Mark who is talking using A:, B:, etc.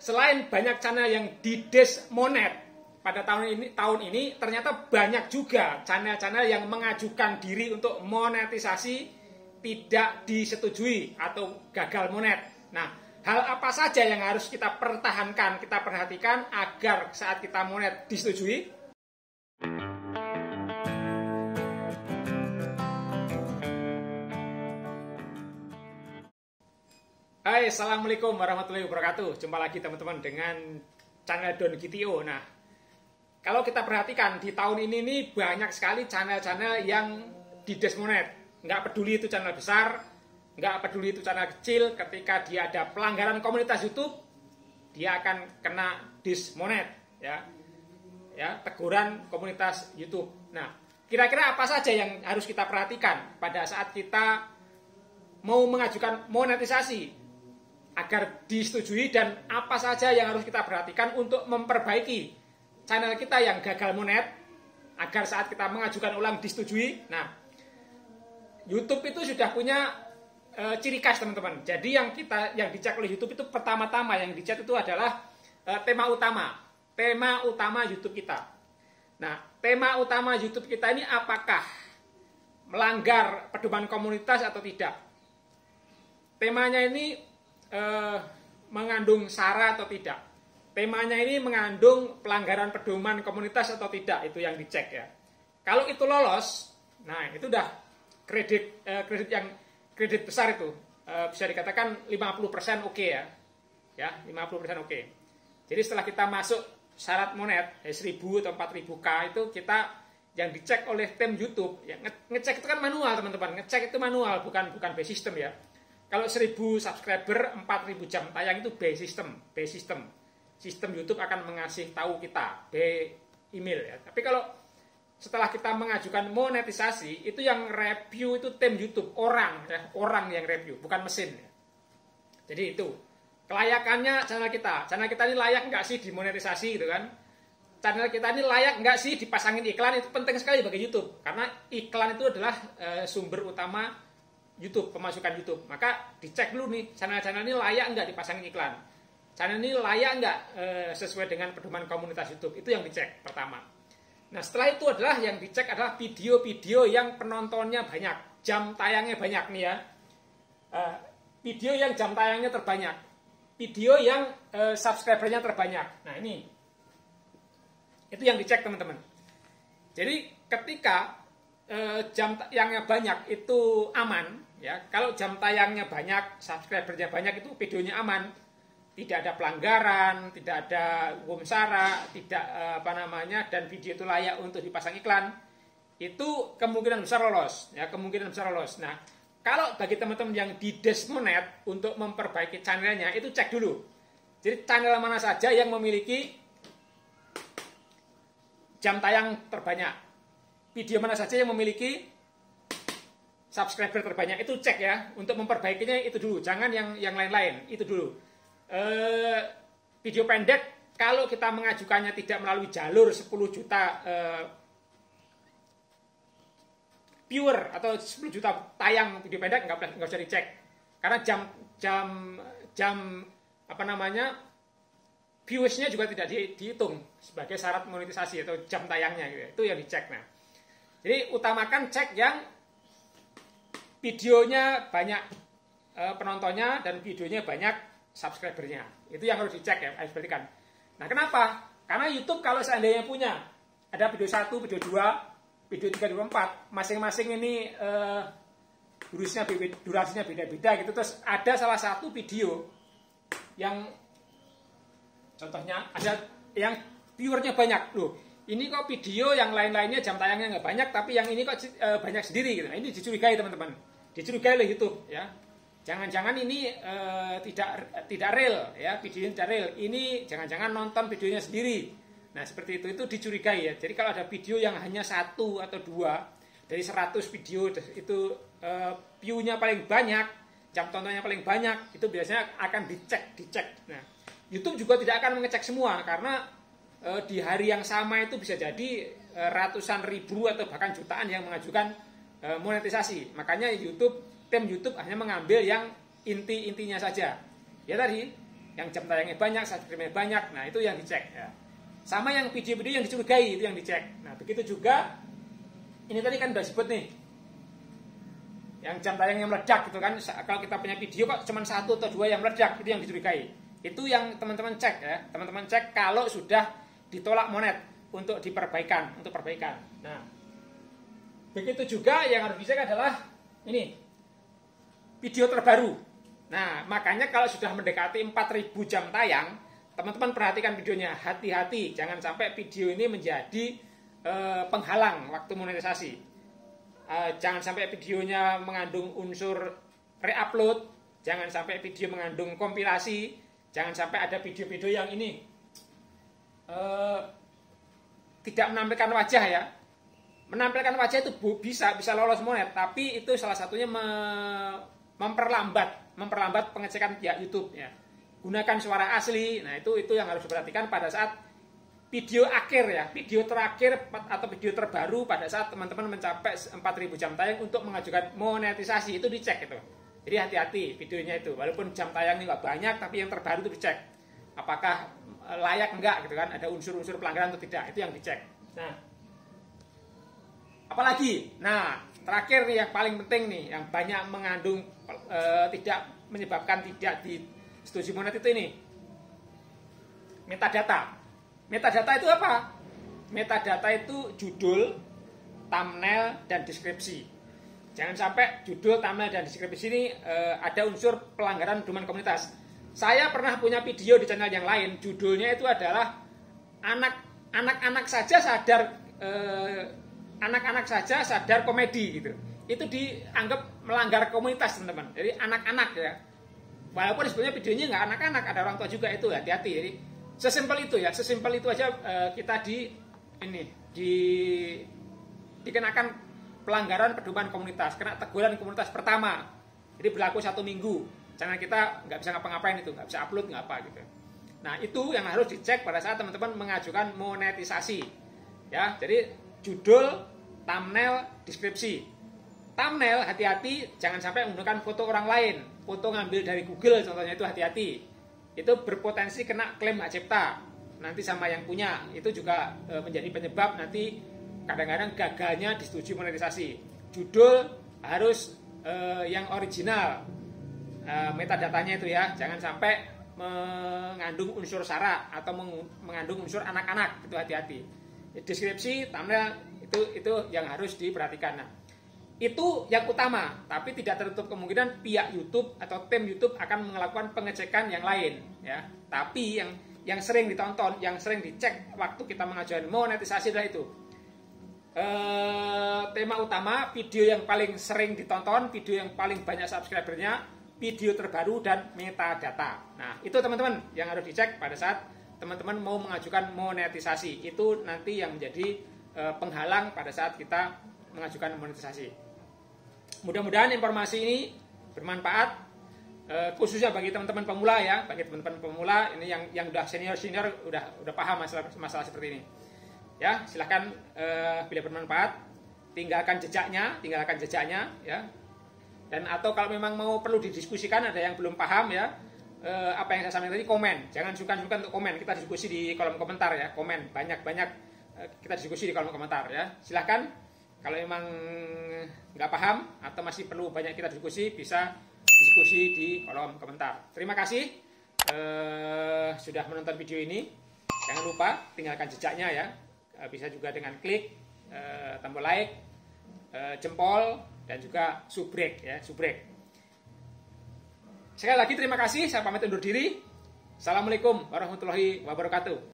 A: selain banyak channel yang didesmonet pada tahun ini ternyata banyak juga channel-channel yang mengajukan diri untuk monetisasi tidak disetujui atau gagal monet. Nah, hal apa saja yang harus kita pertahankan, kita perhatikan agar saat kita monet disetujui? Hai, assalamualaikum warahmatullahi wabarakatuh. Jumpa lagi teman-teman dengan channel Don GTO. Nah, kalau kita perhatikan di tahun ini nih banyak sekali channel-channel yang didesmonet. Nggak peduli itu channel besar, nggak peduli itu channel kecil. Ketika dia ada pelanggaran komunitas YouTube, dia akan kena dismonet, ya, teguran komunitas YouTube. Nah, kira-kira apa saja yang harus kita perhatikan pada saat kita mau mengajukan monetisasi agar disetujui, dan apa saja yang harus kita perhatikan untuk memperbaiki channel kita yang gagal monet agar saat kita mengajukan ulang disetujui. Nah, YouTube itu sudah punya ciri khas teman-teman. Jadi yang dicek oleh YouTube itu pertama-tama yang dicek itu adalah tema utama YouTube kita. Nah, tema utama YouTube kita ini apakah melanggar pedoman komunitas atau tidak? Temanya ini mengandung sara atau tidak? Temanya ini mengandung pelanggaran pedoman komunitas atau tidak? Itu yang dicek, ya. Kalau itu lolos, nah itu udah kredit besar itu, bisa dikatakan 50% oke, ya. Ya, 50% oke. Jadi setelah kita masuk syarat monet 1000 atau 4000K itu kita yang dicek oleh tim YouTube, ya, ngecek itu kan manual teman-teman, ngecek itu manual, bukan by system, ya. Kalau 1000 subscriber 4000 jam tayang itu by system. Sistem YouTube akan mengasih tahu kita by email, ya. Tapi kalau setelah kita mengajukan monetisasi, itu yang review itu tim YouTube, orang yang review, bukan mesin, ya. Jadi itu kelayakannya channel kita ini layak nggak sih dimonetisasi, gitu kan? Channel kita ini layak nggak sih dipasangin iklan? Itu penting sekali bagi YouTube, karena iklan itu adalah sumber utama YouTube, pemasukan YouTube. Maka dicek dulu nih, channel-channel ini layak nggak dipasangin iklan? Channel ini layak nggak sesuai dengan pedoman komunitas YouTube? Itu yang dicek pertama. Nah, setelah itu adalah yang dicek adalah video-video yang penontonnya banyak, jam tayangnya banyak nih, ya. Video yang jam tayangnya terbanyak, video yang subscribernya terbanyak. Nah, ini itu yang dicek teman-teman. Jadi ketika jam tayangnya banyak itu aman, ya. Kalau jam tayangnya banyak, subscribernya banyak, itu videonya aman, tidak ada pelanggaran, tidak ada sara, tidak dan video itu layak untuk dipasang iklan, itu kemungkinan besar lolos, ya, kemungkinan besar lolos. Nah, kalau bagi teman-teman yang didesmonet, untuk memperbaiki channelnya itu cek dulu. Jadi channel mana saja yang memiliki jam tayang terbanyak, video mana saja yang memiliki subscriber terbanyak, itu cek, ya. Untuk memperbaikinya itu dulu, jangan yang lain-lain, itu dulu. Video pendek, kalau kita mengajukannya tidak melalui jalur 10 juta viewer atau 10 juta tayang video pendek, nggak usah dicek, karena viewersnya juga tidak dihitung sebagai syarat monetisasi atau jam tayangnya, gitu. Itu yang dicek. Nah, jadi utamakan cek yang videonya banyak penontonnya dan videonya banyak subscribernya. Itu yang harus dicek, ya, harus perhatikan. Nah, kenapa? Karena YouTube kalau seandainya punya ada video 1, video 2, video 3, video 4, masing-masing ini durasinya beda-beda gitu. Terus ada salah satu video yang contohnya ada yang viewernya banyak, loh. Ini kok video yang lain-lainnya jam tayangnya nggak banyak, tapi yang ini kok banyak sendiri, gitu. Nah, ini dicurigai teman-teman, dicurigai oleh YouTube, ya. Jangan-jangan ini tidak real, ya, videonya tidak real. Ini jangan-jangan nonton videonya sendiri. Nah, seperti itu dicurigai, ya. Jadi kalau ada video yang hanya 1 atau 2 dari 100 video itu view-nya paling banyak, jam tontonnya paling banyak, itu biasanya akan dicek. Nah, YouTube juga tidak akan mengecek semua, karena di hari yang sama itu bisa jadi ratusan ribu atau bahkan jutaan yang mengajukan monetisasi. Makanya tim YouTube hanya mengambil yang inti-intinya saja. Ya tadi, yang jam tayangnya banyak, subscribe-nya banyak. Nah, itu yang dicek ya. Sama yang video-video yang dicurigai itu yang dicek. Nah, begitu juga ini tadi kan udah disebut nih. Yang jam tayangnya meledak gitu kan. Kalau kita punya video kok cuma 1 atau 2 yang meledak, itu yang dicurigai. Itu yang teman-teman cek ya. Teman-teman cek kalau sudah ditolak monet untuk diperbaikan, untuk perbaikan. Nah, begitu juga yang harus dicek adalah ini. Video terbaru. Nah, makanya kalau sudah mendekati 4.000 jam tayang, teman-teman perhatikan videonya, hati-hati, jangan sampai video ini menjadi penghalang waktu monetisasi. Jangan sampai videonya mengandung unsur re-upload, jangan sampai video mengandung kompilasi, jangan sampai ada video-video yang ini tidak menampilkan wajah ya. Menampilkan wajah itu bisa lolos monet, tapi itu salah satunya memperlambat pengecekan pihak YouTube ya. Gunakan suara asli. Nah, itu yang harus diperhatikan pada saat video akhir ya, video terakhir atau video terbaru pada saat teman-teman mencapai 4.000 jam tayang untuk mengajukan monetisasi, itu dicek itu. Jadi hati-hati videonya itu. Walaupun jam tayangnya nggak banyak, tapi yang terbaru itu dicek. Apakah layak enggak gitu kan? Ada unsur-unsur pelanggaran atau tidak? Itu yang dicek. Nah, apalagi? Nah, terakhir nih yang paling penting nih, yang banyak mengandung tidak menyebabkan tidak disetujui monet itu ini. Metadata. Metadata itu apa? Metadata itu judul, thumbnail, dan deskripsi. Jangan sampai judul, thumbnail, dan deskripsi ini ada unsur pelanggaran pedoman komunitas. Saya pernah punya video di channel yang lain, judulnya itu adalah anak-anak saja sadar komedi gitu. Itu dianggap melanggar komunitas, teman-teman. Jadi anak-anak ya. Walaupun sebenarnya videonya nggak anak-anak, ada orang tua juga, itu hati-hati. Jadi sesimpel itu ya, sesimpel itu aja kita dikenakan pelanggaran pedoman komunitas, kena teguran komunitas pertama. Jadi berlaku 1 minggu. Channel kita nggak bisa ngapa-ngapain itu, nggak bisa upload, nggak apa gitu. Nah, itu yang harus dicek pada saat teman-teman mengajukan monetisasi. Ya, jadi judul, thumbnail, deskripsi. Thumbnail, hati-hati, jangan sampai menggunakan foto orang lain. Foto ngambil dari Google contohnya, itu hati-hati. Itu berpotensi kena klaim hak cipta. Nanti sama yang punya, itu juga menjadi penyebab nanti kadang-kadang gagalnya disetujui monetisasi. Judul harus yang original, metadatanya itu ya. Jangan sampai mengandung unsur sara atau mengandung unsur anak-anak, itu hati-hati. Deskripsi, thumbnail, itu yang harus diperhatikan. Nah, itu yang utama, tapi tidak tertutup kemungkinan pihak YouTube atau tim YouTube akan melakukan pengecekan yang lain ya. Tapi yang sering ditonton, yang sering dicek waktu kita mengajukan monetisasi adalah itu. Tema utama, video yang paling sering ditonton, video yang paling banyak subscribernya, video terbaru, dan metadata. Nah, itu teman-teman yang harus dicek pada saat teman-teman mau mengajukan monetisasi. Itu nanti yang menjadi penghalang pada saat kita mengajukan monetisasi. Mudah-mudahan informasi ini bermanfaat, khususnya bagi teman-teman pemula ya, bagi teman-teman pemula ini yang udah senior udah paham masalah seperti ini. Ya, silahkan bila bermanfaat tinggalkan jejaknya ya. Dan atau kalau memang mau perlu didiskusikan, ada yang belum paham ya, apa yang saya sampaikan tadi, komen. Jangan sungkan-sungkan untuk komen. Kita diskusi di kolom komentar ya, komen banyak-banyak, kita diskusi di kolom komentar ya. Silahkan. Kalau memang nggak paham atau masih perlu banyak kita diskusi, bisa diskusi di kolom komentar. Terima kasih sudah menonton video ini. Jangan lupa tinggalkan jejaknya ya. Bisa juga dengan klik tombol like, jempol, dan juga subrek ya, subrek. Sekali lagi terima kasih. Saya pamit undur diri. Assalamualaikum warahmatullahi wabarakatuh.